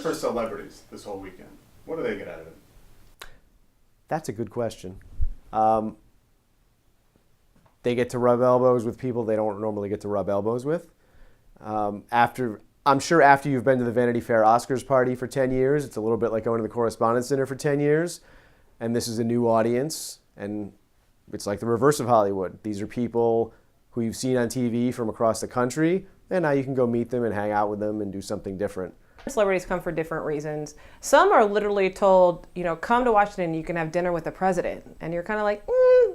for celebrities this whole weekend? What do they get out of it? That's a good question. They get to rub elbows with people they don't normally get to rub elbows with. I'm sure after you've been to the Vanity Fair Oscars party for 10 years, it's a little bit like going to the Correspondence Center for 10 years, and this is a new audience, and it's like the reverse of Hollywood. These are people who you've seen on TV from across the country, and now you can go meet them and hang out with them and do something different. Celebrities come for different reasons. Some are literally told, come to Washington, you can have dinner with the president. And you're kind of like,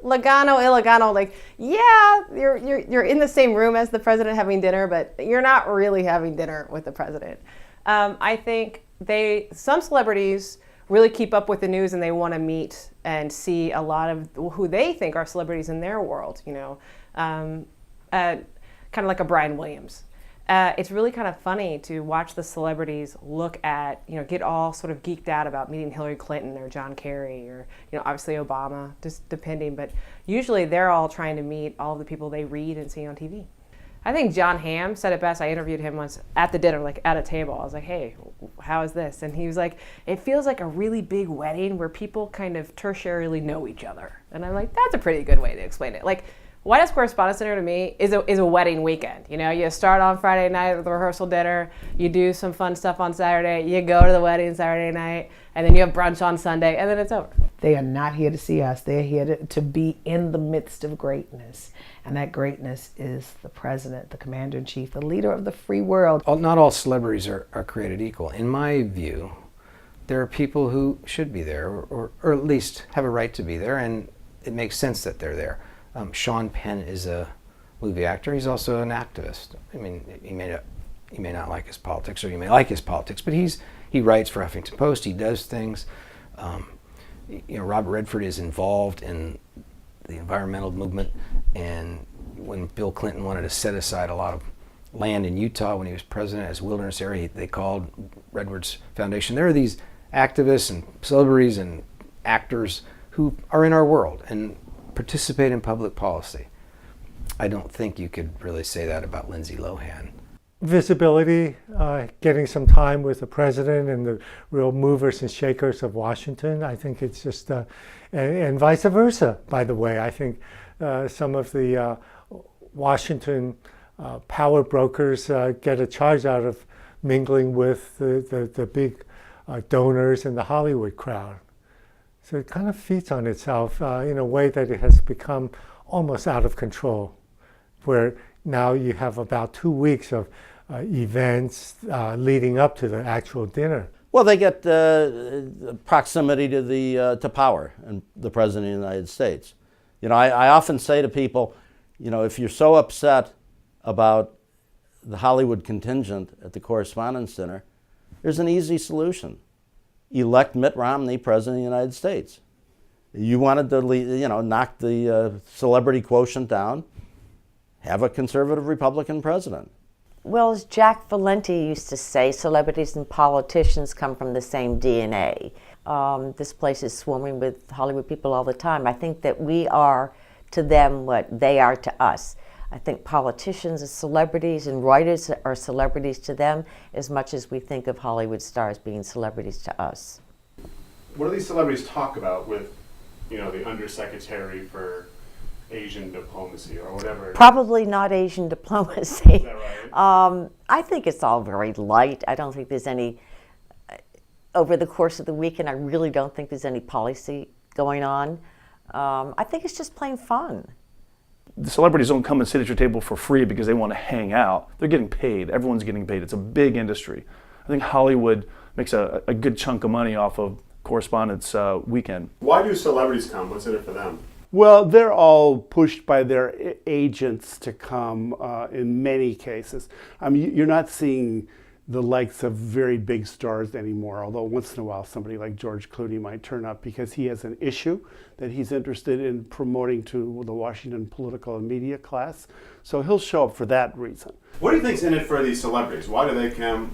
Logano, Illegano, like, yeah, you're in the same room as the president having dinner, but you're not really having dinner with the president. I think some celebrities really keep up with the news and they want to meet and see a lot of who they think are celebrities in their world, kind of like a Brian Williams. It's really kind of funny to watch the celebrities look at, get all sort of geeked out about meeting Hillary Clinton or John Kerry or, obviously Obama, just depending. But usually they're all trying to meet all of the people they read and see on TV. I think John Hamm said it best. I interviewed him once at the dinner, like at a table. I was like, hey, how is this? And he was like, it feels like a really big wedding where people kind of tertiarily know each other. And I'm like, that's a pretty good way to explain it. Like, White House Correspondence Center to me is a wedding weekend. You start on Friday night with the rehearsal dinner, you do some fun stuff on Saturday, you go to the wedding Saturday night, and then you have brunch on Sunday, and then it's over. They are not here to see us. They're here to be in the midst of greatness. And that greatness is the president, the commander-in-chief, the leader of the free world. Not all celebrities are created equal. In my view, there are people who should be there, or at least have a right to be there, and it makes sense that they're there. Sean Penn is a movie actor. He's also an activist. I mean, he may not like his politics, or he may like his politics, but he writes for Huffington Post. He does things. Robert Redford is involved in the environmental movement, and when Bill Clinton wanted to set aside a lot of land in Utah when he was president as wilderness area, they called Redwood's Foundation. There are these activists and celebrities and actors who are in our world and participate in public policy. I don't think you could really say that about Lindsay Lohan. Visibility, getting some time with the president and the real movers and shakers of Washington. I think it's just, and vice versa, by the way. I think some of the Washington power brokers get a charge out of mingling with the big donors and the Hollywood crowd. So it kind of feeds on itself in a way that it has become almost out of control, where now you have about 2 weeks of events leading up to the actual dinner. Well, they get proximity to power and the President of the United States. I often say to people, if you're so upset about the Hollywood contingent at the Correspondence Center, there's an easy solution. Elect Mitt Romney President of the United States. You wanted to, knock the celebrity quotient down, have a conservative Republican president. Well, as Jack Valenti used to say, celebrities and politicians come from the same DNA. This place is swarming with Hollywood people all the time. I think that we are to them what they are to us. I think politicians are celebrities and writers are celebrities to them as much as we think of Hollywood stars being celebrities to us. What do these celebrities talk about with, the Undersecretary for Asian Diplomacy or whatever? Probably not Asian diplomacy. Is that right? I think it's all very light. I don't think there's any, over the course of the weekend, I really don't think there's any policy going on. I think it's just plain fun. The celebrities don't come and sit at your table for free because they want to hang out. They're getting paid. Everyone's getting paid. It's a big industry. I think Hollywood makes a good chunk of money off of Correspondence Weekend. Why do celebrities come? What's in it for them? Well, they're all pushed by their agents to come in many cases. I mean, you're not seeing the likes of very big stars anymore, although once in a while somebody like George Clooney might turn up because he has an issue that he's interested in promoting to the Washington political and media class. So he'll show up for that reason. What do you think's in it for these celebrities? Why do they come?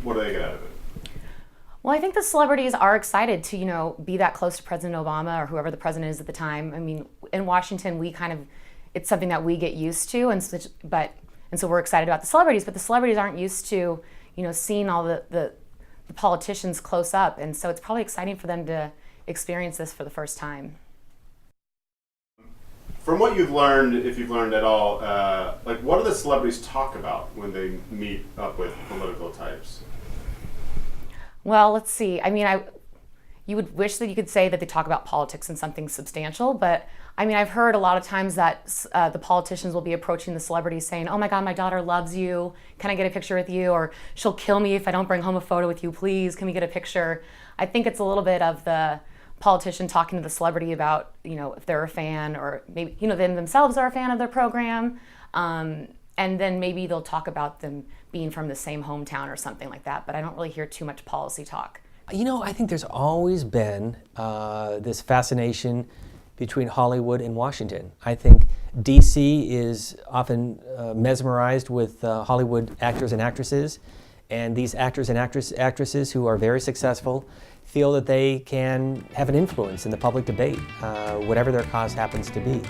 What do they get out of it? Well, I think the celebrities are excited to, be that close to President Obama or whoever the president is at the time. I mean, in Washington, it's something that we get used to, and so we're excited about the celebrities. But the celebrities aren't used to, seeing all the the politicians close up, and so it's probably exciting for them to experience this for the first time. From what you've learned, if you've learned at all, like what do the celebrities talk about when they meet up with political types? Well, let's see. I mean, you would wish that you could say that they talk about politics and something substantial, but I mean, I've heard a lot of times that the politicians will be approaching the celebrities saying, oh my God, my daughter loves you. Can I get a picture with you? Or she'll kill me if I don't bring home a photo with you, please. Can we get a picture? I think it's a little bit of the politician talking to the celebrity about, if they're a fan, or maybe, them themselves are a fan of their program. And then maybe they'll talk about them being from the same hometown or something like that. But I don't really hear too much policy talk. I think there's always been this fascination between Hollywood and Washington. I think DC is often mesmerized with Hollywood actors and actresses, and these actors and actresses who are very successful feel that they can have an influence in the public debate, whatever their cause happens to be.